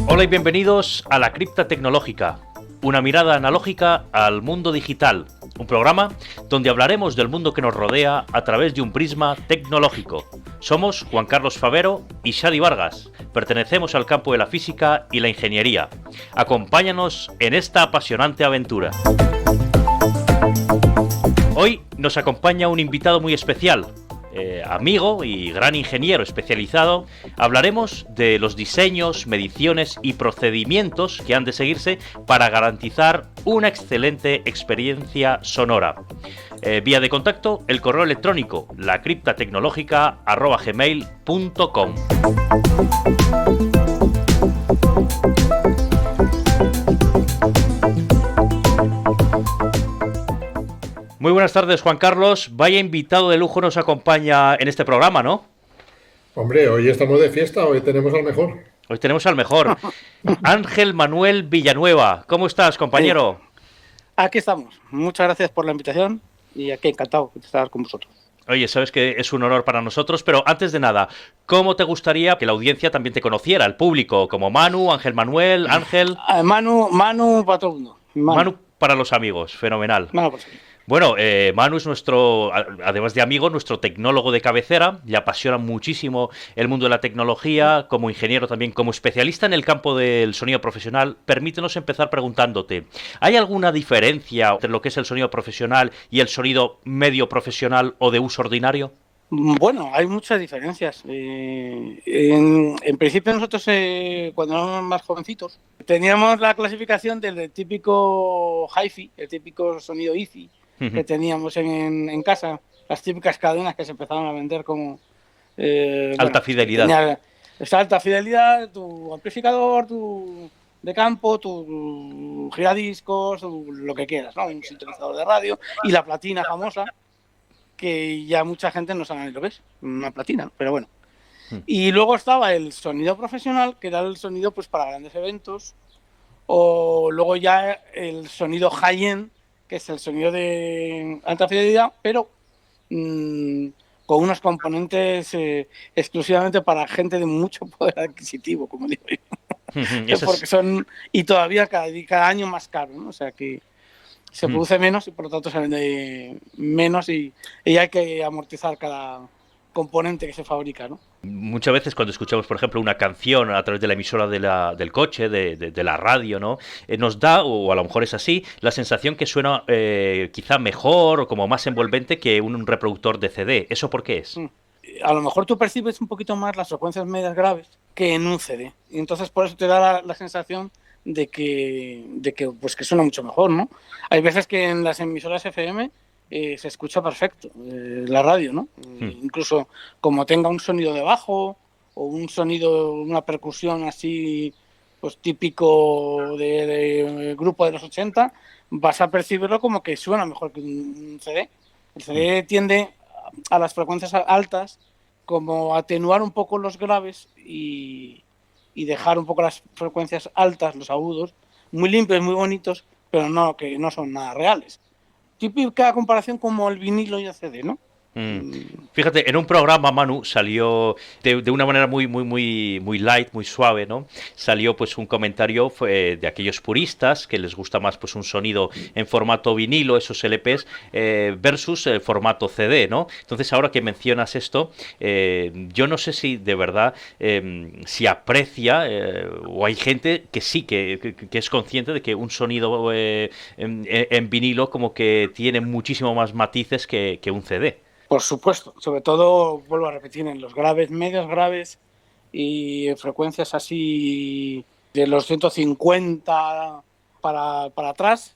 Hola y bienvenidos a La Cripta Tecnológica, una mirada analógica al mundo digital, un programa donde hablaremos del mundo que nos rodea a través de un prisma tecnológico. Somos Juan Carlos Favero y Xadi Vargas, pertenecemos al campo de la física y la ingeniería. Acompáñanos en esta apasionante aventura. Hoy nos acompaña un invitado muy especial, amigo y gran ingeniero especializado. Hablaremos de los diseños, mediciones y procedimientos que han de seguirse para garantizar una excelente experiencia sonora. Vía de contacto, el correo electrónico lacriptatecnologica@gmail.com. Muy buenas tardes, Juan Carlos. Vaya invitado de lujo nos acompaña en este programa, ¿no? Hombre, hoy estamos de fiesta, hoy tenemos al mejor. Hoy tenemos al mejor. Ángel Manuel Villanueva. ¿Cómo estás, compañero? Sí. Aquí estamos. Muchas gracias por la invitación y aquí encantado de estar con vosotros. Oye, sabes que es un honor para nosotros, pero antes de nada, ¿cómo te gustaría que la audiencia también te conociera, el público? Como Manu, Ángel Manuel, Ángel... Manu para todo el mundo. Manu para los amigos, fenomenal. Manu para todo. Bueno, Manu es nuestro, además de amigo, nuestro tecnólogo de cabecera. Le apasiona muchísimo el mundo de la tecnología, como ingeniero también, como especialista en el campo del sonido profesional. Permítenos empezar preguntándote, ¿hay alguna diferencia entre lo que es el sonido profesional y el sonido medio profesional o de uso ordinario? Bueno, hay muchas diferencias. En principio nosotros, cuando éramos más jovencitos, teníamos la clasificación del típico hi-fi, el típico sonido hi-fi, que teníamos en casa, las típicas cadenas que se empezaban a vender como... alta fidelidad. Esa alta fidelidad, tu amplificador, tu de campo, tu giradiscos, lo que quieras, ¿no? Un sintonizador de radio y la platina famosa, que ya mucha gente no sabe ni lo que es, una platina, pero bueno. Y luego estaba el sonido profesional, que era el sonido pues para grandes eventos, o luego ya el sonido high-end, que es el sonido de alta fidelidad, pero con unos componentes exclusivamente para gente de mucho poder adquisitivo, como digo yo. Porque son, y todavía cada año más caro, ¿no? O sea que se produce menos y por lo tanto se vende menos y hay que amortizar cada componente que se fabrica, ¿no? Muchas veces cuando escuchamos, por ejemplo, una canción a través de la emisora del coche, de la radio, ¿no? Nos da, o a lo mejor es así, la sensación que suena quizá mejor o como más envolvente que un reproductor de CD. ¿Eso por qué es? A lo mejor tú percibes un poquito más las frecuencias medias graves que en un CD. Y entonces por eso te da la sensación de que pues que suena mucho mejor, ¿no? Hay veces que en las emisoras FM se escucha perfecto la radio, ¿no? Incluso como tenga un sonido de bajo o un sonido, una percusión así, pues típico de grupo de los 80, vas a percibirlo como que suena mejor que un CD. El CD tiende a las frecuencias altas como atenuar un poco los graves y dejar un poco las frecuencias altas, los agudos, muy limpios, muy bonitos, pero no que no son nada reales. Típica comparación como el vinilo y el CD, ¿no? Fíjate, en un programa, Manu, salió de una manera muy light, muy suave, ¿no? Salió pues un comentario de aquellos puristas que les gusta más pues un sonido en formato vinilo, esos LPs, versus el formato CD, ¿no? Entonces ahora que mencionas esto, yo no sé si de verdad si aprecia o hay gente que sí, que es consciente de que un sonido en vinilo como que tiene muchísimo más matices que un CD. Por supuesto, sobre todo, vuelvo a repetir, en los graves, medios graves y frecuencias así de los 150 para atrás,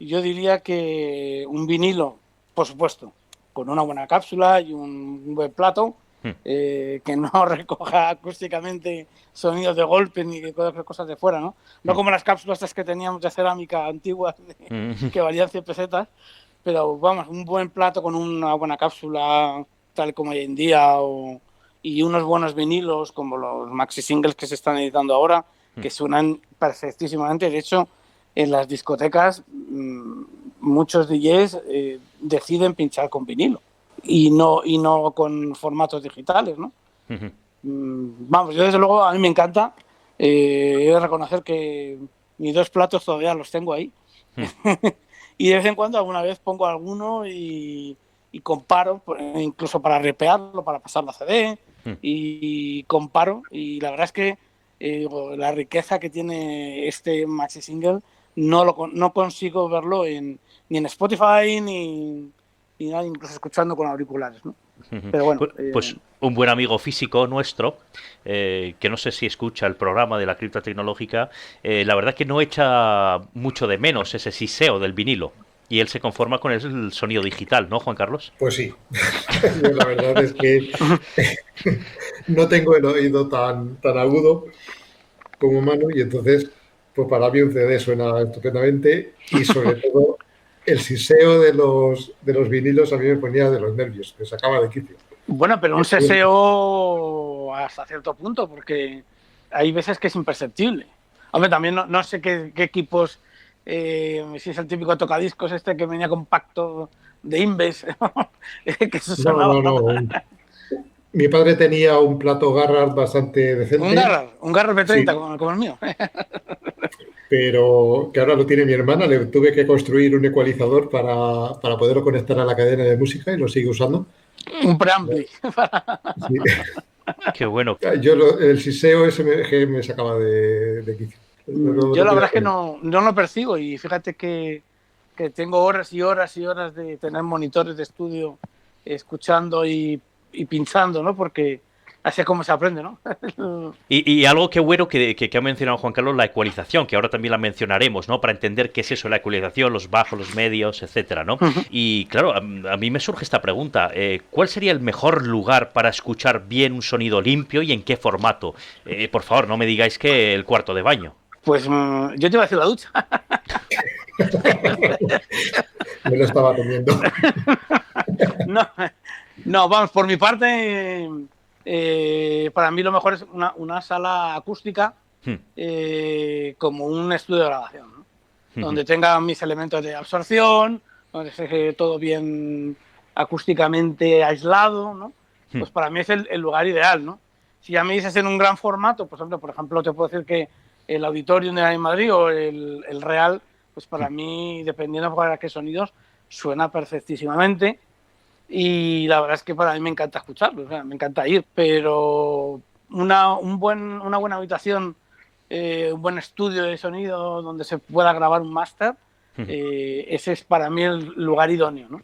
yo diría que un vinilo, por supuesto, con una buena cápsula y un buen plato, que no recoja acústicamente sonidos de golpe ni de cosas de fuera, ¿no? No como las cápsulas estas que teníamos de cerámica antiguas que valían 100 pesetas, pero vamos, un buen plato con una buena cápsula, tal como hoy en día, y unos buenos vinilos como los maxi singles que se están editando ahora, que suenan perfectísimamente. De hecho, en las discotecas muchos DJs deciden pinchar con vinilo y no con formatos digitales, ¿no? Vamos, yo desde luego a mí me encanta. He de reconocer que mis 2 platos todavía los tengo ahí. Y de vez en cuando alguna vez pongo alguno y comparo, incluso para repearlo, para pasarlo a CD, y comparo. Y la verdad es que la riqueza que tiene este maxi single no consigo verlo ni en Spotify ni nada, incluso escuchando con auriculares, ¿no? Pero bueno, pues un buen amigo físico nuestro, que no sé si escucha el programa de la cripta tecnológica, la verdad que no echa mucho de menos ese siseo del vinilo. Y él se conforma con el sonido digital, ¿no, Juan Carlos? Pues sí. Yo la verdad es que no tengo el oído tan agudo como Manu, y entonces, pues para mí un CD suena estupendamente, y sobre todo el siseo de los vinilos a mí me ponía de los nervios, me sacaba de quicio. Bueno, pero un seseo hasta cierto punto, porque hay veces que es imperceptible. Hombre, también no sé qué equipos, si es el típico tocadiscos este que venía compacto de Inves, que eso sonaba. No. Mi padre tenía un plato Garrard bastante decente. Un Garrard B30, sí, como el mío. Pero que ahora lo tiene mi hermana. Le tuve que construir un ecualizador para poderlo conectar a la cadena de música, y lo sigue usando. Un preampli. Sí. Qué bueno. Yo el siseo ese me sacaba de quicio. Yo la verdad es que no lo percibo, y fíjate que tengo horas y horas y horas de tener monitores de estudio escuchando y pinchando, ¿no? Porque así es como se aprende, ¿no? Y algo que bueno que ha mencionado Juan Carlos, la ecualización, que ahora también la mencionaremos, ¿no? Para entender qué es eso, la ecualización, los bajos, los medios, etcétera, ¿no? Y claro, a mí me surge esta pregunta, ¿cuál sería el mejor lugar para escuchar bien un sonido limpio y en qué formato? Por favor, no me digáis que el cuarto de baño. Pues yo te iba a decir la ducha. Me lo estaba comiendo. No, vamos, por mi parte, para mí lo mejor es una sala acústica como un estudio de grabación, ¿no? Donde tenga mis elementos de absorción, donde esté todo bien acústicamente aislado, ¿no? Pues para mí es el lugar ideal, ¿no? Si ya me dices en un gran formato, pues por ejemplo, te puedo decir que el Auditorium de Madrid o el Real, pues para mí, dependiendo para qué sonidos, suena perfectísimamente. Y la verdad es que para mí me encanta escucharlo, o sea, me encanta ir, pero una buena habitación, un buen estudio de sonido donde se pueda grabar un máster, ese es para mí el lugar idóneo, ¿no?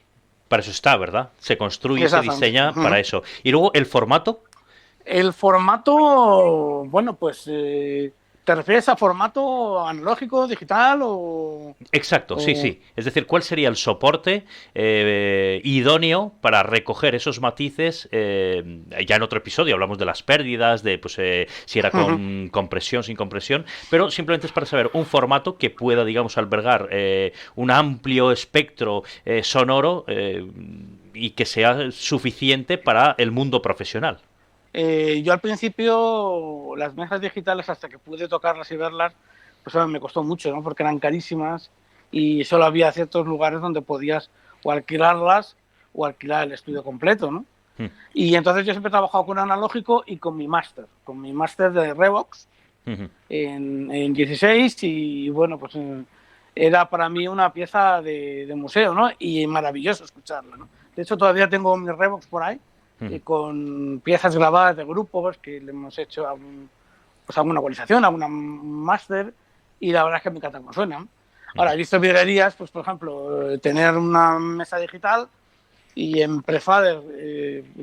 Para eso está, ¿verdad? Se construye, se diseña para eso. Y luego, ¿el formato? El formato, bueno, pues... ¿te refieres a formato analógico, digital o...? Exacto, sí. Es decir, ¿cuál sería el soporte idóneo para recoger esos matices? Ya en otro episodio hablamos de las pérdidas, de pues si era con compresión, sin compresión, pero simplemente es para saber un formato que pueda, digamos, albergar un amplio espectro sonoro y que sea suficiente para el mundo profesional. Yo al principio las mesas digitales, hasta que pude tocarlas y verlas, pues me costó mucho, ¿no? Porque eran carísimas y solo había ciertos lugares donde podías o alquilarlas o alquilar el estudio completo, ¿no? Y entonces yo siempre he trabajado con analógico y con mi máster de Revox en 16, y bueno, pues era para mí una pieza de museo, ¿no? Y maravilloso escucharla, ¿no? De hecho todavía tengo mi Revox por ahí, con piezas grabadas de grupos que le hemos hecho alguna ecualización, alguna máster, y la verdad es que me encanta cómo suenan. Ahora, he visto virguerías, pues por ejemplo, tener una mesa digital y en Prefader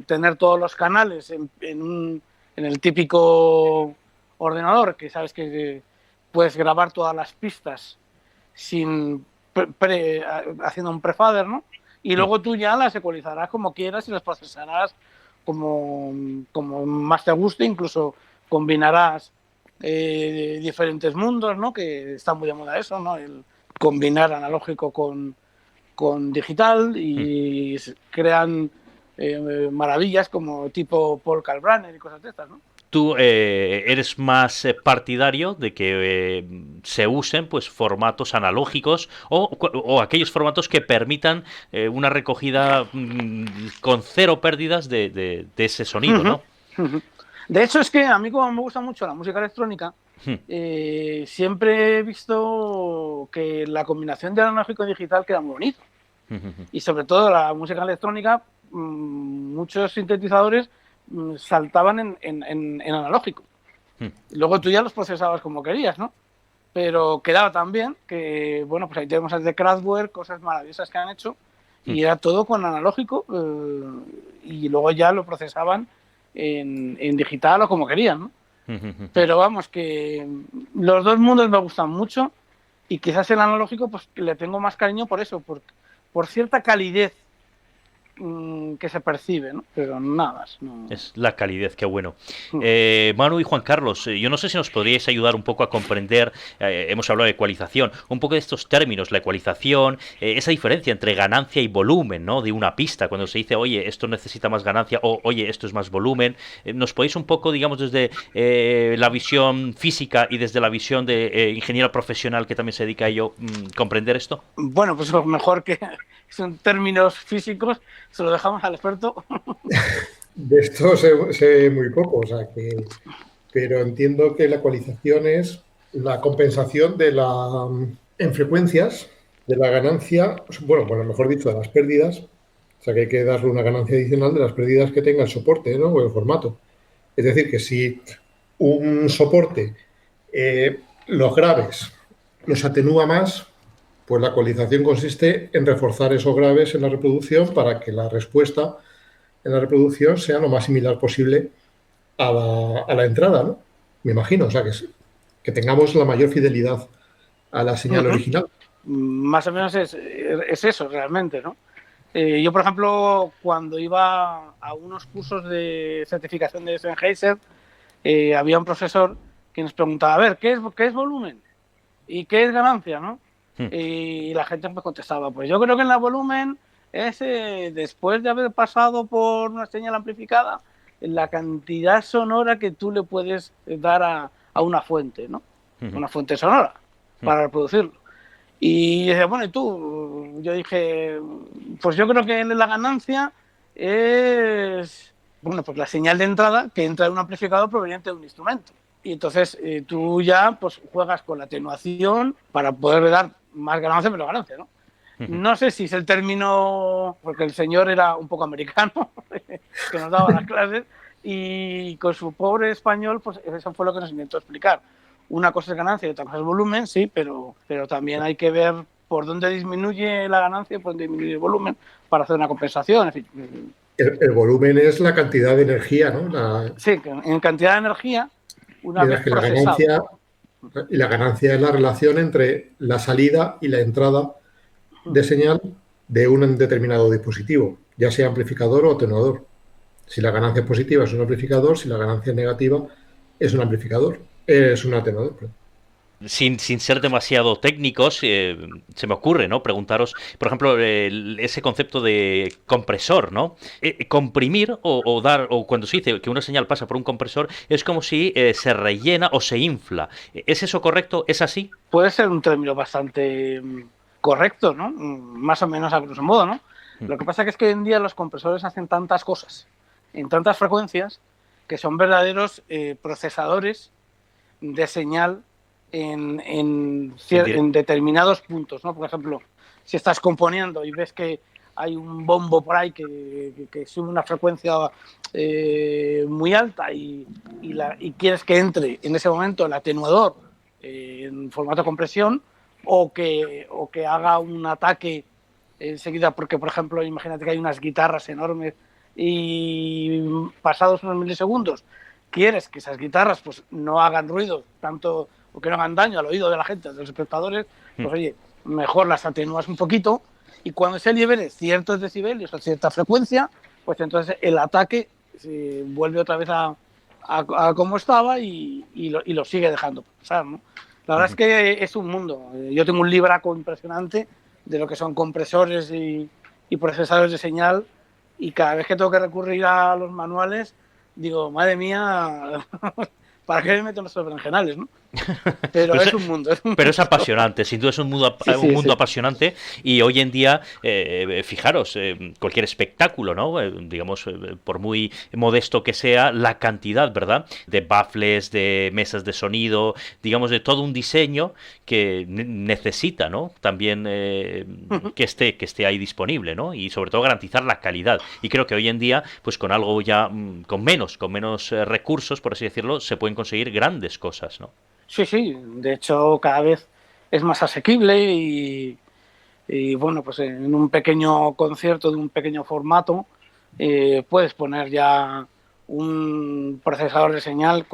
tener todos los canales en el típico ordenador, que sabes que puedes grabar todas las pistas sin haciendo un Prefader, ¿no? Y luego tú ya las ecualizarás como quieras y las procesarás como más te guste, incluso combinarás diferentes mundos, ¿no? Que está muy de moda eso, ¿no? El combinar analógico con digital, y crean maravillas como tipo Paul Kalkbrenner y cosas de estas, ¿no? Tú eres más partidario de que se usen pues formatos analógicos o aquellos formatos que permitan una recogida con cero pérdidas de ese sonido, ¿no? De hecho, es que a mí, como me gusta mucho la música electrónica, siempre he visto que la combinación de analógico y digital queda muy bonito. Y sobre todo la música electrónica, muchos sintetizadores saltaban en analógico. Luego tú ya los procesabas como querías, ¿no? Pero quedaba tan bien que, bueno, pues ahí tenemos desde Kraftwerk, cosas maravillosas que han hecho, y era todo con analógico, y luego ya lo procesaban en digital o como querían, ¿no? Pero vamos, que los dos mundos me gustan mucho, y quizás el analógico pues le tengo más cariño por eso, por cierta calidez que se percibe, ¿no? Pero nada más. No. Es la calidez, qué bueno. Manu y Juan Carlos, yo no sé si nos podríais ayudar un poco a comprender, hemos hablado de ecualización, un poco de estos términos, la ecualización, esa diferencia entre ganancia y volumen, ¿no? De una pista, cuando se dice, oye, esto necesita más ganancia, o oye, esto es más volumen. ¿Nos podéis un poco, digamos, desde la visión física y desde la visión de ingeniero profesional que también se dedica a ello, comprender esto? Bueno, pues lo mejor que son términos físicos, se lo dejamos al experto. De esto sé muy poco, o sea que, pero entiendo que la ecualización es la compensación en frecuencias de la ganancia, bueno, mejor dicho, de las pérdidas, o sea que hay que darle una ganancia adicional de las pérdidas que tenga el soporte, ¿no? O el formato. Es decir, que si un soporte, los graves los atenúa más, pues la ecualización consiste en reforzar esos graves en la reproducción para que la respuesta en la reproducción sea lo más similar posible a la entrada, ¿no? Me imagino, o sea, que tengamos la mayor fidelidad a la señal original. Más o menos es eso realmente, ¿no? Yo, por ejemplo, cuando iba a unos cursos de certificación de Sennheiser, había un profesor que nos preguntaba, a ver, ¿qué es volumen? ¿Y qué es ganancia, no? Y la gente me contestaba, pues yo creo que en la volumen es después de haber pasado por una señal amplificada, la cantidad sonora que tú le puedes dar a una fuente, ¿no? Una fuente sonora para reproducirlo. Y dije, bueno, ¿y tú? Yo dije, pues yo creo que la ganancia es, bueno, pues la señal de entrada que entra de un amplificador proveniente de un instrumento. Y entonces tú ya pues juegas con la atenuación para poder dar más ganancia, menos ganancia, ¿no? No sé si es el término, porque el señor era un poco americano, que nos daba las clases, y con su pobre español, pues eso fue lo que nos intentó explicar. Una cosa es ganancia y otra cosa es volumen, sí, pero también hay que ver por dónde disminuye la ganancia y por dónde disminuye el volumen para hacer una compensación. En fin. El volumen es la cantidad de energía, ¿no? Sí, en cantidad de energía, una vez que procesado. La ganancia es la relación entre la salida y la entrada de señal de un determinado dispositivo, ya sea amplificador o atenuador. Si la ganancia positiva es un amplificador, si la ganancia negativa es un amplificador, es un atenuador. Sin ser demasiado técnicos, se me ocurre, ¿no? Preguntaros, por ejemplo, ese concepto de compresor, ¿no? Comprimir o dar, o cuando se dice que una señal pasa por un compresor, es como si se rellena o se infla. ¿Es eso correcto? ¿Es así? Puede ser un término bastante correcto, ¿no? Más o menos a grosso modo, ¿no? Lo que pasa es que hoy en día los compresores hacen tantas cosas en tantas frecuencias que son verdaderos procesadores de señal en determinados puntos, ¿no? Por ejemplo, si estás componiendo y ves que hay un bombo por ahí que sube una frecuencia muy alta y quieres que entre en ese momento el atenuador en formato compresión o que haga un ataque enseguida, porque por ejemplo imagínate que hay unas guitarras enormes y pasados unos milisegundos quieres que esas guitarras pues no hagan ruido tanto o que no hagan daño al oído de la gente, de los espectadores, pues oye, mejor las atenúas un poquito y cuando se libere ciertos decibelios o cierta frecuencia, pues entonces el ataque se vuelve otra vez a como estaba y lo sigue dejando pasar, ¿no? La verdad es que es un mundo. Yo tengo un libraco impresionante de lo que son compresores y procesadores de señal y cada vez que tengo que recurrir a los manuales digo, madre mía, ¿para qué me meto en estos berenjenales, no? Pero Pero es un mundo. pero es apasionante, sin duda es Sí, un sí, mundo sí. apasionante y hoy en día, fijaros, cualquier espectáculo, ¿no? Digamos, por muy modesto que sea, la cantidad, ¿verdad? De baffles, de mesas de sonido, digamos, de todo un diseño que necesita, ¿no? También que esté ahí disponible, ¿no? Y sobre todo garantizar la calidad. Y creo que hoy en día, pues con algo ya, con menos recursos, por así decirlo, se pueden conseguir grandes cosas, ¿no? Sí, sí, de hecho cada vez es más asequible y, bueno, pues en un pequeño concierto de un pequeño formato puedes poner ya un procesador de señal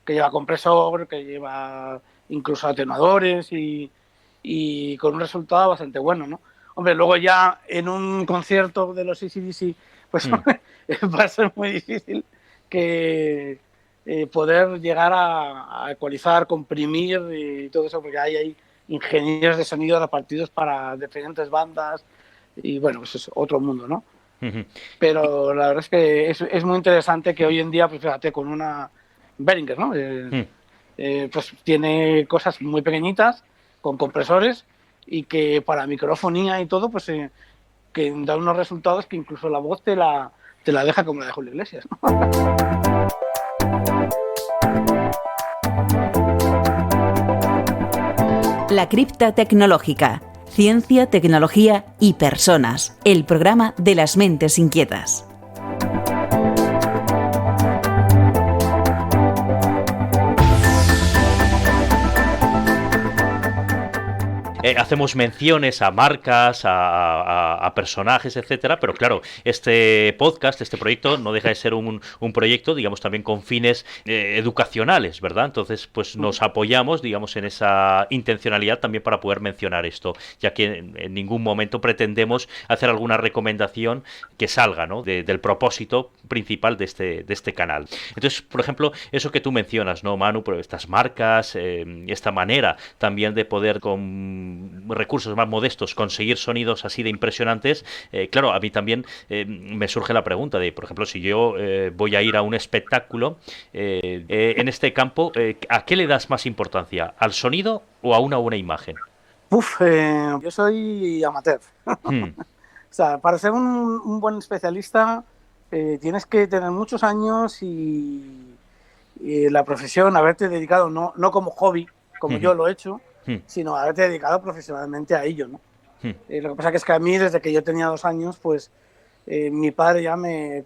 que lleva compresor, que lleva incluso atenuadores y con un resultado bastante bueno, ¿no? Hombre, luego ya en un concierto de los AC/DC pues Mm. va a ser muy difícil que poder llegar a ecualizar, comprimir y todo eso, porque hay ingenieros de sonido repartidos para diferentes bandas y bueno, pues es otro mundo, ¿no? Ujú. Pero la verdad es que es muy interesante que hoy en día, pues fíjate, con una Behringer, ¿no? Mm. Pues tiene cosas muy pequeñitas, con compresores, y que para microfonía y todo, pues que da unos resultados que incluso la voz te la deja como la de Julio Iglesias, ¿no? La cripta tecnológica. Ciencia, tecnología y personas. El programa de las mentes inquietas. Hacemos menciones a marcas, a personajes, etcétera, pero claro, este podcast, este proyecto, no deja de ser un proyecto, digamos, también con fines educacionales, ¿verdad? Entonces, pues nos apoyamos, digamos, en esa intencionalidad también para poder mencionar esto, ya que en ningún momento pretendemos hacer alguna recomendación que salga, ¿no? Del propósito principal de este canal. Entonces, por ejemplo, eso que tú mencionas, ¿no, Manu? Pero estas marcas, esta manera también de poder con recursos más modestos conseguir sonidos así de impresionantes, claro, a mí también me surge la pregunta de, por ejemplo, si yo voy a ir a un espectáculo en este campo, ¿a qué le das más importancia? ¿Al sonido o a una buena imagen? Yo soy amateur. Hmm. O sea, para ser un buen especialista tienes que tener muchos años y la profesión, haberte dedicado no como hobby, como Hmm. yo lo he hecho, Hmm. sino haberte dedicado profesionalmente a ello, ¿no? Hmm. Lo que pasa que es que a mí, desde que yo tenía 2 años, pues mi padre ya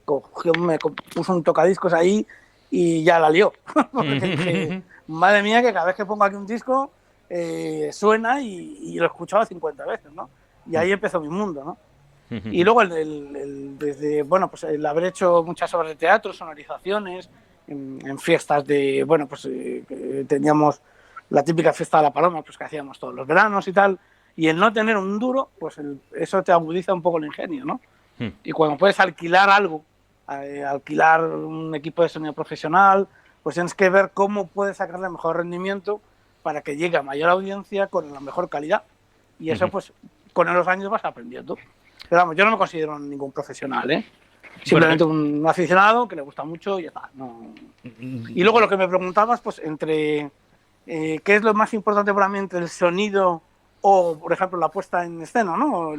puso un tocadiscos ahí y ya la lió. Porque dije, madre mía, que cada vez que pongo aquí un disco suena y lo he escuchado 50 veces, ¿no? Y ahí empezó mi mundo, ¿no? Y luego desde, bueno, pues el haber hecho muchas obras de teatro, sonorizaciones, en fiestas de, bueno, pues teníamos la típica fiesta de la Paloma, pues que hacíamos todos los veranos y tal, y el no tener un duro, pues eso te agudiza un poco el ingenio, ¿no? Hmm. Y cuando puedes alquilar algo, alquilar un equipo de sonido profesional, pues tienes que ver cómo puedes sacarle el mejor rendimiento para que llegue a mayor audiencia con la mejor calidad. Y eso, pues, con los años vas aprendiendo. Pero vamos, yo no me considero ningún profesional, ¿eh? Bueno, Simplemente un aficionado que le gusta mucho y ya está. No. Y luego lo que me preguntabas, pues, entre qué es lo más importante para mí entre el sonido o, por ejemplo, la puesta en escena, ¿no?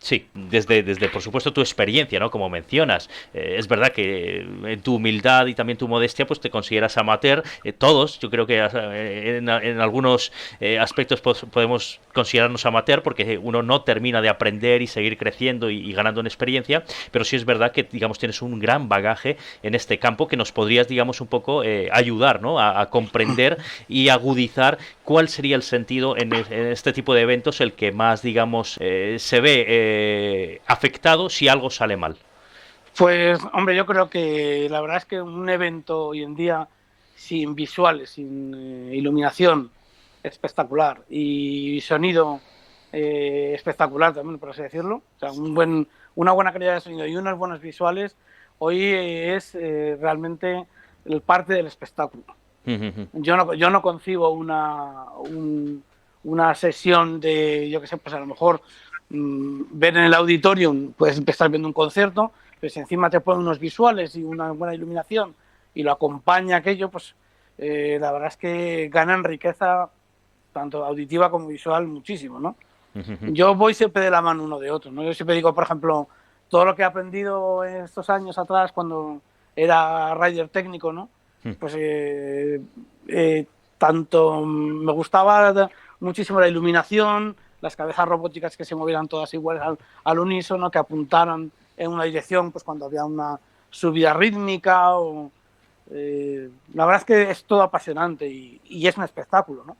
sí, desde por supuesto tu experiencia, ¿no? Como mencionas, es verdad que en tu humildad y también tu modestia, pues te consideras amateur. Todos, yo creo que en algunos aspectos podemos considerarnos amateur porque uno no termina de aprender y seguir creciendo y ganando en experiencia, pero sí es verdad que, digamos, tienes un gran bagaje en este campo que nos podrías, digamos, un poco ayudar, ¿no? A comprender y agudizar cuál sería el sentido en este tipo de eventos el que más, digamos, se ve afectado si algo sale mal. Pues, hombre, yo creo que la verdad es que un evento hoy en día sin visuales, sin iluminación espectacular y sonido espectacular también, por así decirlo, o sea, una buena calidad de sonido y unos buenos visuales, hoy es realmente el parte del espectáculo. Yo no concibo una sesión de, yo qué sé, pues a lo mejor ver en el auditorium, puedes empezar viendo un concierto, pero si encima te ponen unos visuales y una buena iluminación y lo acompaña aquello, pues la verdad es que ganan riqueza tanto auditiva como visual muchísimo, ¿no? Yo voy siempre de la mano uno de otro, ¿no? Yo siempre digo, por ejemplo, todo lo que he aprendido estos años atrás cuando era rider técnico, ¿no? Pues tanto me gustaba muchísimo la iluminación, las cabezas robóticas que se movieran todas iguales al unísono, que apuntaran en una dirección pues cuando había una subida rítmica o... la verdad es que es todo apasionante y es un espectáculo, ¿no?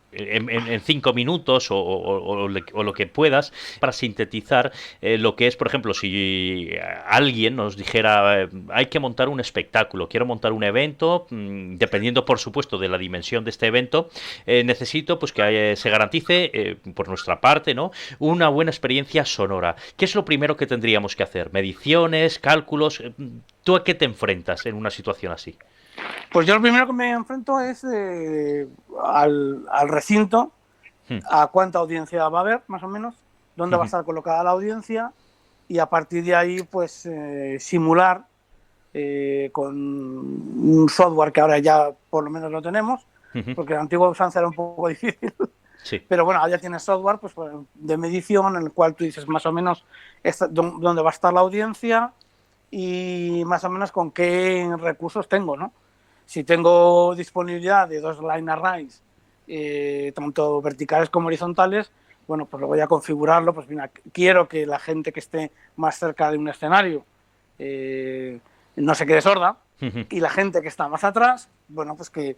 En 5 minutos o lo que puedas para sintetizar lo que es, por ejemplo, si alguien nos dijera hay que montar un espectáculo, quiero montar un evento, dependiendo por supuesto de la dimensión de este evento, necesito pues que se garantice por nuestra parte, ¿no?, una buena experiencia sonora. ¿Qué es lo primero que tendríamos que hacer? ¿Mediciones, cálculos? ¿Tú a qué te enfrentas en una situación así? Pues yo lo primero que me enfrento es al recinto, a cuánta audiencia va a haber, más o menos, dónde va a estar colocada la audiencia y a partir de ahí, pues, simular con un software que ahora ya por lo menos lo tenemos, porque la antigua usanza era un poco difícil. Sí. Pero bueno, ahora ya tienes software pues, de medición en el cual tú dices más o menos dónde va a estar la audiencia y más o menos con qué recursos tengo, ¿no? Si tengo disponibilidad de 2 line arrays, tanto verticales como horizontales, bueno, pues lo voy a configurarlo. Pues mira, quiero que la gente que esté más cerca de un escenario no se quede sorda y la gente que está más atrás, bueno, pues que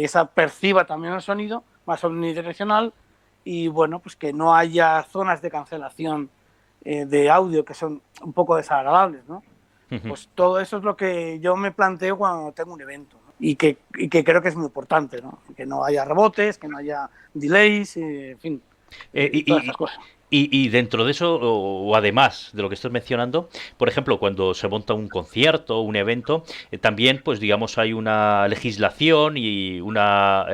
esa perciba también el sonido más omnidireccional y bueno, pues que no haya zonas de cancelación de audio que son un poco desagradables, ¿no? Pues todo eso es lo que yo me planteo cuando tengo un evento, ¿no? y que creo que es muy importante, ¿no? Que no haya rebotes, que no haya delays, en fin, todas esas cosas. Y dentro de eso, o además de lo que estás mencionando, por ejemplo, cuando se monta un concierto o un evento, también, pues digamos, hay una legislación y unos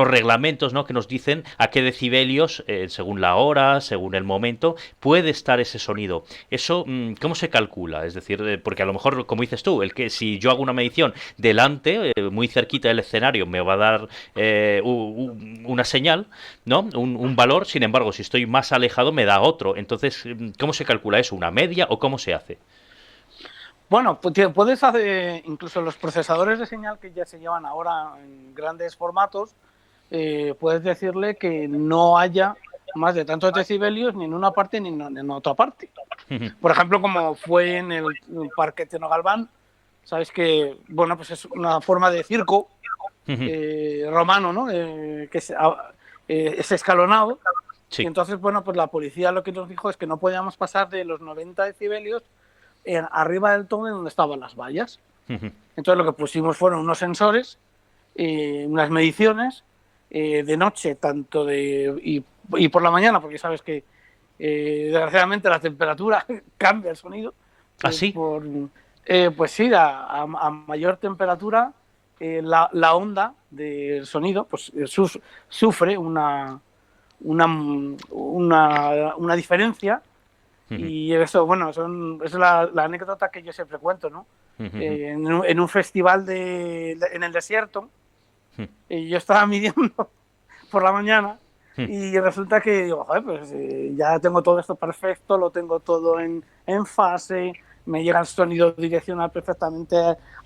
reglamentos, ¿no?, que nos dicen a qué decibelios, según la hora, según el momento, puede estar ese sonido. Eso, ¿cómo se calcula? Es decir, porque a lo mejor, como dices tú, si yo hago una medición delante, muy cerquita del escenario, me va a dar una señal, ¿no?, un valor. Sin embargo, si estoy más alejado me da otro. Entonces, ¿cómo se calcula eso? ¿Una media o cómo se hace? Bueno, puedes hacer incluso los procesadores de señal que ya se llevan ahora en grandes formatos, puedes decirle que no haya más de tantos decibelios ni en una parte ni en otra parte. Por ejemplo, como fue en el Parque Teno Galván, sabes que, bueno, pues es una forma de circo romano, ¿no? Que es escalonado. Sí. Y entonces, bueno, pues la policía lo que nos dijo es que no podíamos pasar de los 90 decibelios arriba del todo donde estaban las vallas. Entonces lo que pusimos fueron unos sensores, unas mediciones de noche, tanto y por la mañana, porque sabes que desgraciadamente la temperatura cambia el sonido. ¿Ah, sí? Pues sí, a mayor temperatura la onda del sonido pues sufre una diferencia. Y eso, bueno, es la anécdota que yo siempre cuento, ¿no? En un festival en el desierto, yo estaba midiendo por la mañana y resulta que digo, joder, pues ya tengo todo esto perfecto, lo tengo todo en fase, me llega el sonido direccional perfectamente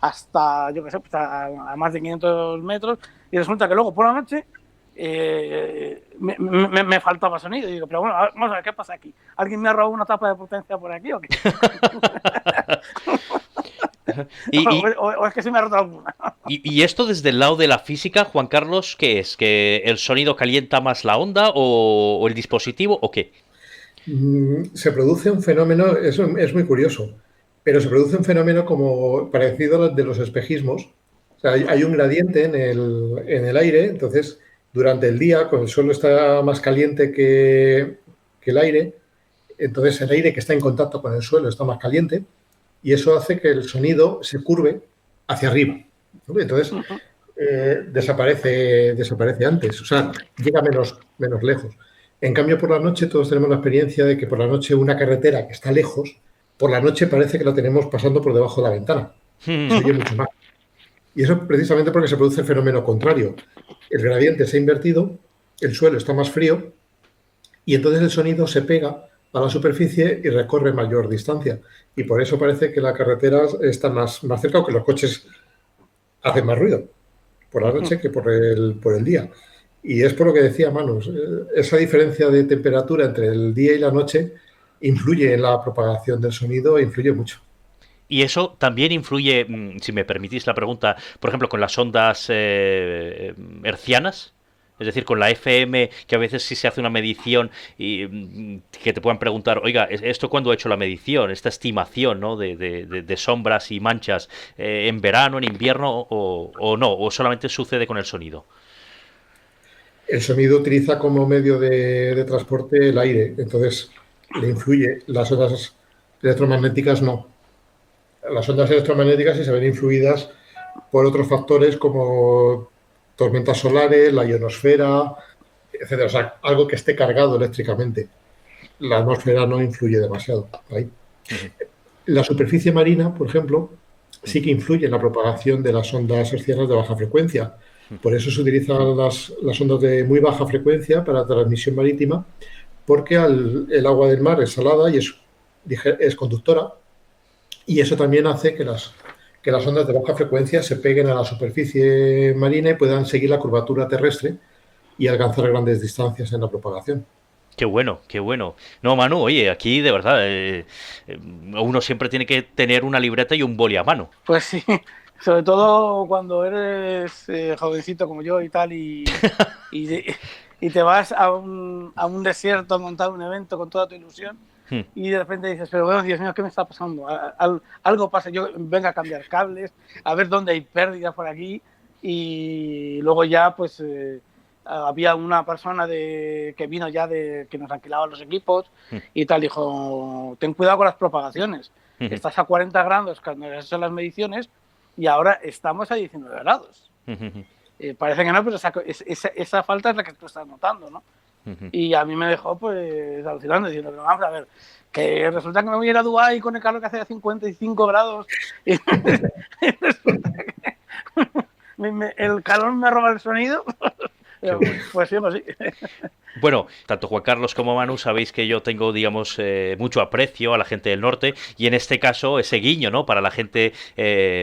hasta, yo qué sé, pues a más de 500 metros y resulta que luego por la noche me faltaba sonido. Y digo, pero bueno, vamos a ver qué pasa aquí. ¿Alguien me ha robado una tapa de potencia por aquí o qué? o es que se me ha roto alguna. ¿Y esto desde el lado de la física, Juan Carlos, qué es? ¿Que el sonido calienta más la onda o el dispositivo o qué? Se produce un fenómeno, eso es muy curioso, pero se produce un fenómeno como parecido al de los espejismos. O sea, hay un gradiente en el aire, entonces durante el día, cuando el suelo está más caliente que el aire, entonces el aire que está en contacto con el suelo está más caliente y eso hace que el sonido se curve hacia arriba, ¿no? Entonces desaparece antes, o sea, llega menos lejos. En cambio, por la noche todos tenemos la experiencia de que por la noche una carretera que está lejos, por la noche parece que la tenemos pasando por debajo de la ventana. Se oye mucho más. Y eso precisamente porque se produce el fenómeno contrario. El gradiente se ha invertido, el suelo está más frío y entonces el sonido se pega a la superficie y recorre mayor distancia. Y por eso parece que la carretera está más cerca o que los coches hacen más ruido por la noche que por el día. Y es por lo que decía Manu, esa diferencia de temperatura entre el día y la noche influye en la propagación del sonido, influye mucho. Y eso también influye, si me permitís la pregunta, por ejemplo, con las ondas hercianas. Es decir, con la FM, que a veces sí se hace una medición y que te puedan preguntar, oiga, ¿esto cuándo ha hecho la medición? Esta estimación, ¿no? de sombras y manchas en verano, en invierno o no, o solamente sucede con el sonido. El sonido utiliza como medio de transporte el aire, entonces le influye. Las ondas electromagnéticas no. Las ondas electromagnéticas sí se ven influidas por otros factores como tormentas solares, la ionosfera, etcétera. O sea, algo que esté cargado eléctricamente. La atmósfera no influye demasiado ahí. La superficie marina, por ejemplo, sí que influye en la propagación de las ondas hercianas de baja frecuencia. Por eso se utilizan las ondas de muy baja frecuencia para transmisión marítima, porque el agua del mar es salada y es conductora, y eso también hace que las ondas de baja frecuencia se peguen a la superficie marina y puedan seguir la curvatura terrestre y alcanzar grandes distancias en la propagación. Qué bueno, qué bueno. No, Manu, oye, aquí de verdad, uno siempre tiene que tener una libreta y un boli a mano. Pues sí, sobre todo cuando eres jovencito como yo y tal, y te vas a un desierto a montar un evento con toda tu ilusión. Y de repente dices, pero bueno, Dios mío, ¿qué me está pasando? Algo pasa, yo venga a cambiar cables, a ver dónde hay pérdidas por aquí, y luego ya pues había una persona que vino ya que nos alquilaba los equipos y tal, dijo, ten cuidado con las propagaciones, estás a 40 grados cuando has hecho las mediciones y ahora estamos a 19 grados. Parece que no, pero esa falta es la que tú estás notando, ¿no? Y a mí me dejó pues alucinando, diciendo, pero vamos a ver, que resulta que me voy a ir a Dubái con el calor que hace a 55 grados y resulta que el calor me roba el sonido. Pues sí, pues sí. Bueno, tanto Juan Carlos como Manu sabéis que yo tengo, digamos, mucho aprecio a la gente del norte y en este caso ese guiño, ¿no? Para la gente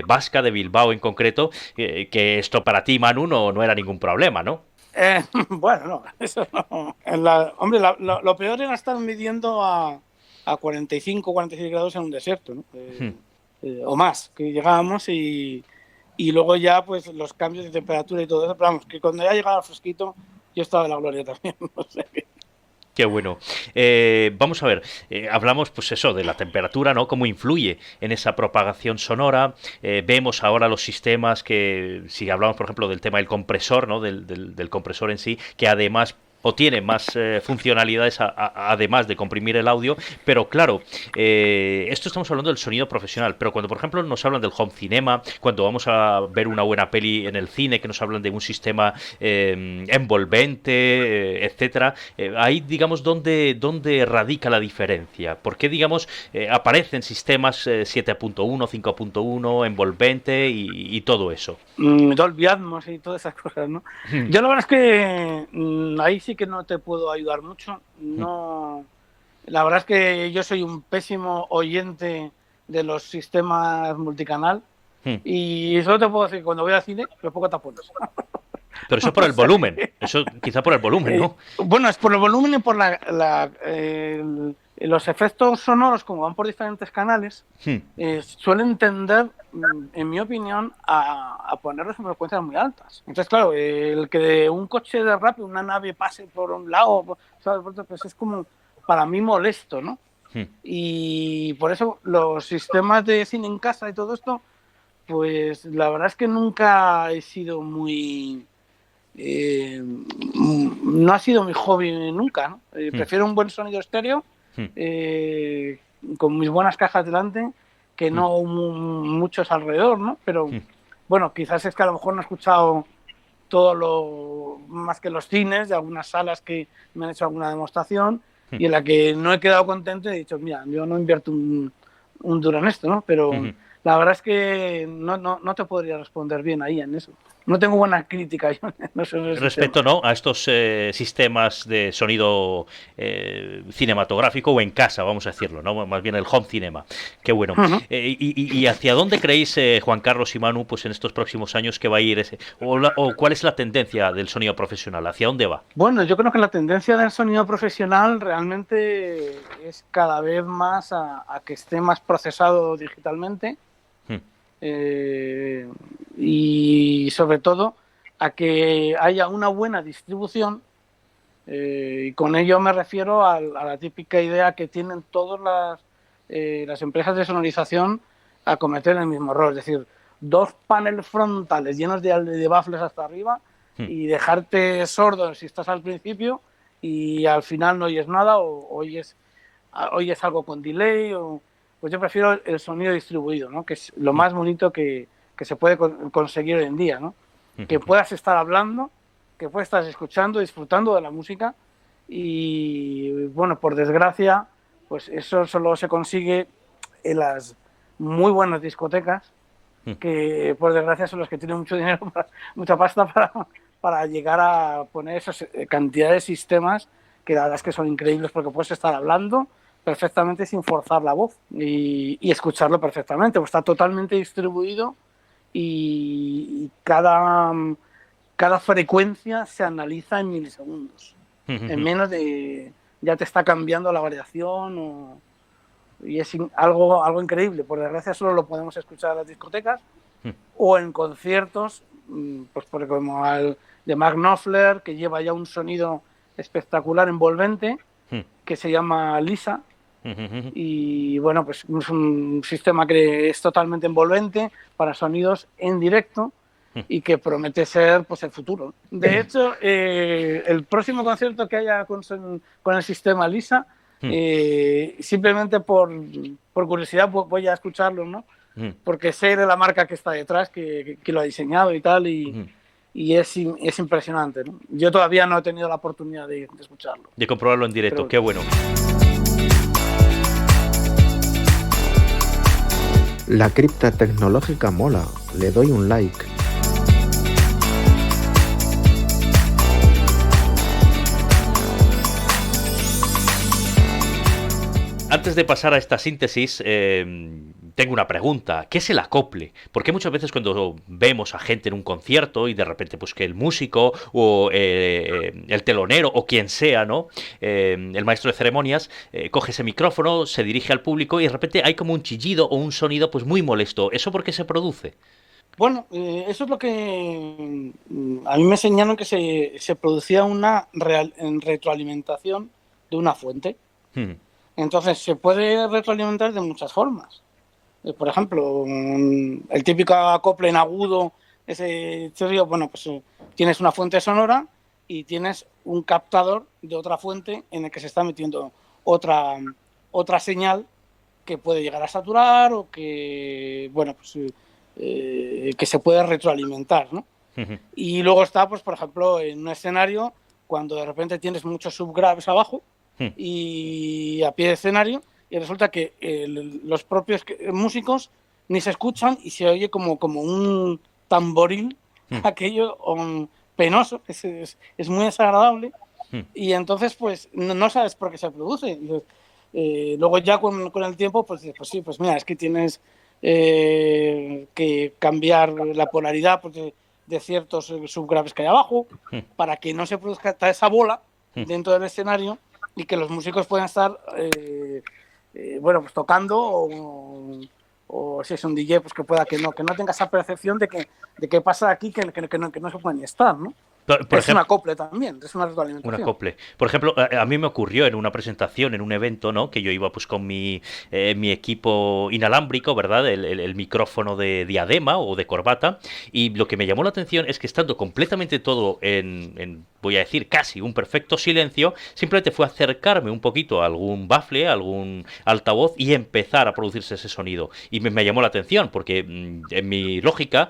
vasca de Bilbao en concreto, que esto para ti, Manu, no era ningún problema, ¿no? Bueno, no, eso no. Hombre, lo peor era estar midiendo a 45, 46 grados en un desierto, ¿no? O más, que llegábamos y luego ya pues los cambios de temperatura y todo eso, pero vamos, que cuando ya llegaba el fresquito yo estaba en la gloria también, no sé. Qué bueno. Vamos a ver, hablamos pues eso de la temperatura, ¿no? Cómo influye en esa propagación sonora. Vemos ahora los sistemas que, si hablamos por ejemplo del tema del compresor, ¿no? Del compresor en sí, que además o tiene más funcionalidades además de comprimir el audio, pero claro, esto estamos hablando del sonido profesional, pero cuando por ejemplo nos hablan del home cinema, cuando vamos a ver una buena peli en el cine, que nos hablan de un sistema envolvente, etcétera, ahí digamos dónde radica la diferencia, por qué digamos aparecen sistemas 7.1, 5.1, envolvente y todo eso. Dolby Atmos y todas esas cosas, ¿no? Yo la verdad es que ahí sí que no te puedo ayudar mucho. No, la verdad es que yo soy un pésimo oyente de los sistemas multicanal y solo te puedo decir que cuando voy al cine me pongo tapones. Pero eso por el volumen, eso quizá por el volumen, ¿no? Bueno, es por el volumen y por los efectos sonoros, como van por diferentes canales, suelen tender, en mi opinión, a ponerlos en frecuencias muy altas. Entonces, claro, el que un coche de rápido, una nave pase por un lado, pues es como, para mí, molesto, ¿no? Y por eso los sistemas de cine en casa y todo esto, pues la verdad es que nunca he sido muy... no ha sido mi hobby nunca, ¿no? Prefiero un buen sonido estéreo con mis buenas cajas delante que no muchos alrededor, ¿no? Pero bueno, quizás es que a lo mejor no he escuchado todo lo más que los cines de algunas salas que me han hecho alguna demostración y en la que no he quedado contento y he dicho, mira, yo no invierto un duro en esto, ¿no? Pero la verdad es que no te podría responder bien ahí en eso. No tengo buena crítica yo en esos respecto, ¿no?, a estos sistemas de sonido cinematográfico o en casa, vamos a decirlo, ¿no?, más bien el home cinema. Qué bueno. Uh-huh. ¿Y hacia dónde creéis, Juan Carlos y Manu, pues en estos próximos años que va a ir ese, o cuál es la tendencia del sonido profesional? ¿Hacia dónde va? Bueno, yo creo que la tendencia del sonido profesional realmente es cada vez más a que esté más procesado digitalmente. Y sobre todo a que haya una buena distribución, y con ello me refiero a la típica idea que tienen todas las empresas de sonorización a cometer el mismo error, es decir, 2 paneles frontales llenos de baffles hasta arriba y dejarte sordo si estás al principio y al final no oyes nada o oyes algo con delay. Pues yo prefiero el sonido distribuido, ¿no?, que es lo más bonito que se puede conseguir hoy en día, ¿no? Que puedas estar hablando, que puedas estar escuchando, disfrutando de la música y, bueno, por desgracia, pues eso solo se consigue en las muy buenas discotecas, que por desgracia son los que tienen mucho dinero, mucha pasta para llegar a poner esas cantidades de sistemas que la verdad es que son increíbles porque puedes estar hablando perfectamente sin forzar la voz y escucharlo perfectamente, pues está totalmente distribuido y cada frecuencia se analiza en milisegundos. En menos de... ya te está cambiando la variación y es algo increíble. Por desgracia solo lo podemos escuchar en las discotecas o en conciertos, pues como el de Mark Knopfler, que lleva ya un sonido espectacular, envolvente, que se llama Lisa. Y bueno, pues es un sistema que es totalmente envolvente para sonidos en directo y que promete ser, pues, el futuro. De hecho, el próximo concierto que haya con el sistema Lisa, simplemente por curiosidad voy a escucharlo, ¿no? Porque sé de la marca que está detrás, que lo ha diseñado y tal, y es impresionante, ¿no? Yo todavía no he tenido la oportunidad de escucharlo. De comprobarlo en directo, qué bueno. La cripta tecnológica mola, le doy un like. Antes de pasar a esta síntesis, tengo una pregunta. ¿Qué es el acople? Porque muchas veces cuando vemos a gente en un concierto y de repente pues que el músico o el telonero o quien sea, ¿no? El maestro de ceremonias coge ese micrófono, se dirige al público y de repente hay como un chillido o un sonido pues muy molesto. ¿Eso por qué se produce? Bueno, eso es lo que a mí me enseñaron, que se producía una retroalimentación de una fuente. Entonces se puede retroalimentar de muchas formas. Por ejemplo, el típico acople en agudo, ese chirrido, bueno, pues tienes una fuente sonora y tienes un captador de otra fuente en el que se está metiendo otra señal que puede llegar a saturar o que, bueno, pues que se puede retroalimentar, ¿no? Y luego está, pues, por ejemplo, en un escenario, cuando de repente tienes muchos subgraves abajo y a pie de escenario, y resulta que los propios músicos ni se escuchan y se oye como un tamboril, aquello penoso, es muy desagradable, y entonces pues no sabes por qué se produce. Luego ya con el tiempo pues sí, pues mira, es que tienes que cambiar la polaridad de ciertos subgraves que hay abajo para que no se produzca esa bola dentro del escenario y que los músicos puedan estar bueno, pues tocando o si es un DJ, pues que no tenga esa percepción de que pasa aquí que no se puede ni estar, ¿no? Es un acople también, es una retroalimentación. Un acople. Por ejemplo, a mí me ocurrió en una presentación, en un evento, ¿no? Que yo iba pues con mi equipo inalámbrico, ¿verdad? El micrófono de diadema o de corbata, y lo que me llamó la atención es que estando completamente todo voy a decir, casi un perfecto silencio, simplemente fue acercarme un poquito a algún baffle, a algún altavoz y empezar a producirse ese sonido. Y me llamó la atención porque en mi lógica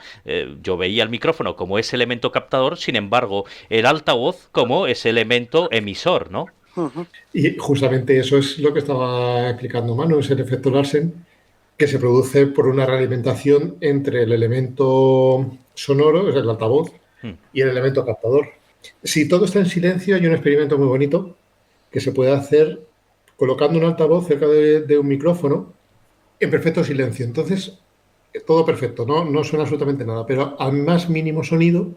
yo veía el micrófono como ese elemento captador, sin embargo, el altavoz como ese elemento emisor, ¿no? Y justamente eso es lo que estaba explicando Manu, es el efecto Larsen, que se produce por una realimentación entre el elemento sonoro, es el altavoz, y el elemento captador. Si todo está en silencio, hay un experimento muy bonito que se puede hacer colocando un altavoz cerca de un micrófono en perfecto silencio. Entonces, todo perfecto, no suena absolutamente nada, pero al más mínimo sonido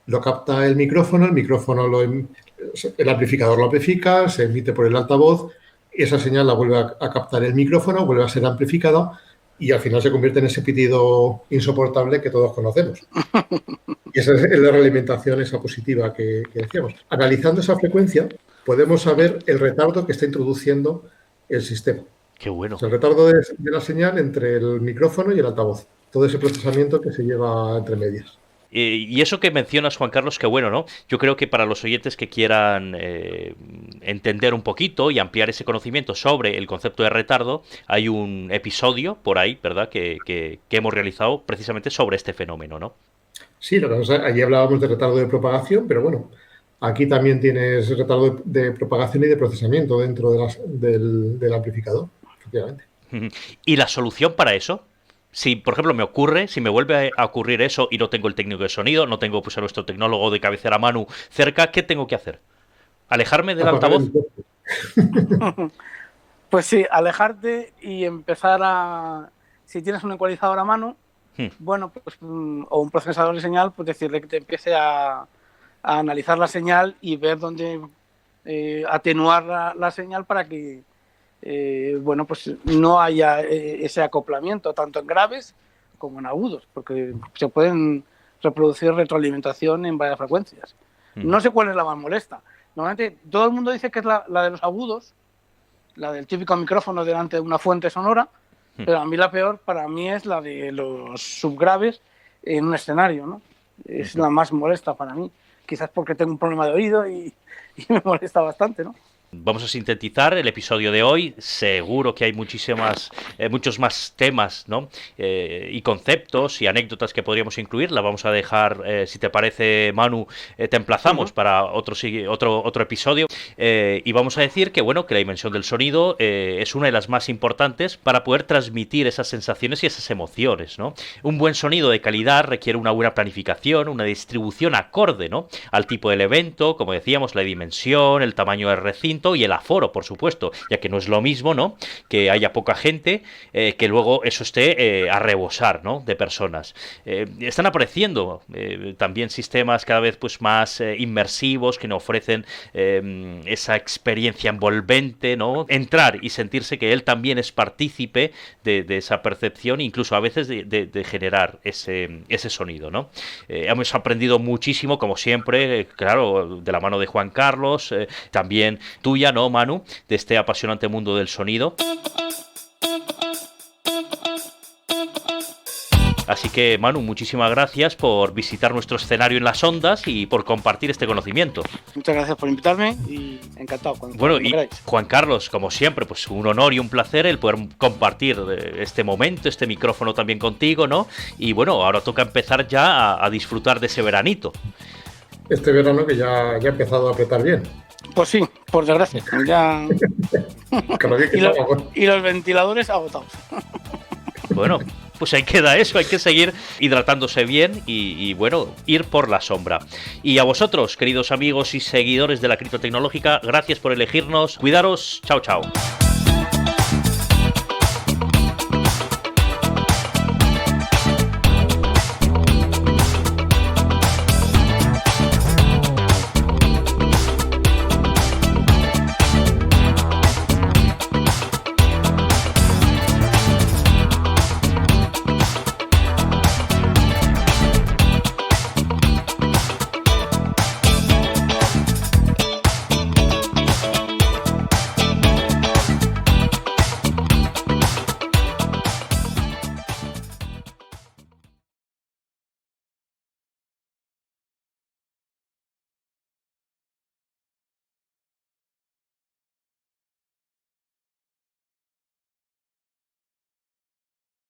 lo capta el micrófono el amplificador lo amplifica, se emite por el altavoz, esa señal la vuelve a captar el micrófono, vuelve a ser amplificada y al final se convierte en ese pitido insoportable que todos conocemos. Y esa es la realimentación, esa positiva que decíamos. Analizando esa frecuencia, podemos saber el retardo que está introduciendo el sistema. Qué bueno. O sea, el retardo de la señal entre el micrófono y el altavoz. Todo ese procesamiento que se lleva entre medias. Y eso que mencionas, Juan Carlos, qué bueno, ¿no? Yo creo que para los oyentes que quieran entender un poquito y ampliar ese conocimiento sobre el concepto de retardo, hay un episodio por ahí, ¿verdad?, que hemos realizado precisamente sobre este fenómeno, ¿no? Sí, allí hablábamos de retardo de propagación, pero bueno, aquí también tienes retardo de propagación y de procesamiento dentro del amplificador, efectivamente. ¿Y la solución para eso? Si, por ejemplo, si me vuelve a ocurrir eso y no tengo el técnico de sonido, no tengo pues a nuestro tecnólogo de cabecera Manu cerca, ¿qué tengo que hacer? ¿Alejarme del altavoz? Pues sí, alejarte y empezar si tienes un ecualizador a mano, bueno, pues, o un procesador de señal, pues decirle que te empiece a analizar la señal y ver dónde atenuar la señal para que bueno, pues no haya ese acoplamiento tanto en graves como en agudos, porque se pueden reproducir retroalimentación en varias frecuencias. No sé cuál es la más molesta. Normalmente todo el mundo dice que es la de los agudos, la del típico micrófono delante de una fuente sonora, pero a mí la peor para mí es la de los subgraves en un escenario, ¿no? Es la más molesta para mí, quizás porque tengo un problema de oído y me molesta bastante, ¿no? Vamos a sintetizar el episodio de hoy. Seguro que hay muchos más temas, ¿no? Y conceptos y anécdotas que podríamos incluir. La vamos a dejar, si te parece, Manu, te emplazamos para otro episodio. Y vamos a decir que, bueno, que la dimensión del sonido es una de las más importantes para poder transmitir esas sensaciones y esas emociones, ¿no? Un buen sonido de calidad requiere una buena planificación, una distribución acorde, ¿no?, al tipo del evento, como decíamos, la dimensión, el tamaño del recinto y el aforo, por supuesto, ya que no es lo mismo, ¿no?, que haya poca gente, que luego eso esté a rebosar, ¿no?, de personas. Están apareciendo también sistemas cada vez pues más inmersivos que nos ofrecen esa experiencia envolvente, ¿no?, entrar y sentirse que él también es partícipe de esa percepción, incluso a veces de generar ese sonido, ¿no? Hemos aprendido muchísimo, como siempre, claro, de la mano de Juan Carlos, también tuya, ¿no, Manu?, de este apasionante mundo del sonido. Así que, Manu, muchísimas gracias por visitar nuestro escenario en las ondas y por compartir este conocimiento. Muchas gracias por invitarme y encantado. Bueno, y Juan Carlos, como siempre, pues un honor y un placer el poder compartir este momento, este micrófono también contigo, ¿no? Y bueno, ahora toca empezar ya a disfrutar de ese veranito. Este verano que ya ha empezado a apretar bien. Pues sí, por desgracia. Ya... y los ventiladores agotados. Bueno, pues ahí queda eso, hay que seguir hidratándose bien y bueno, ir por la sombra. Y a vosotros, queridos amigos y seguidores de la Criptotecnológica, gracias por elegirnos. Cuidaros, chao, chao.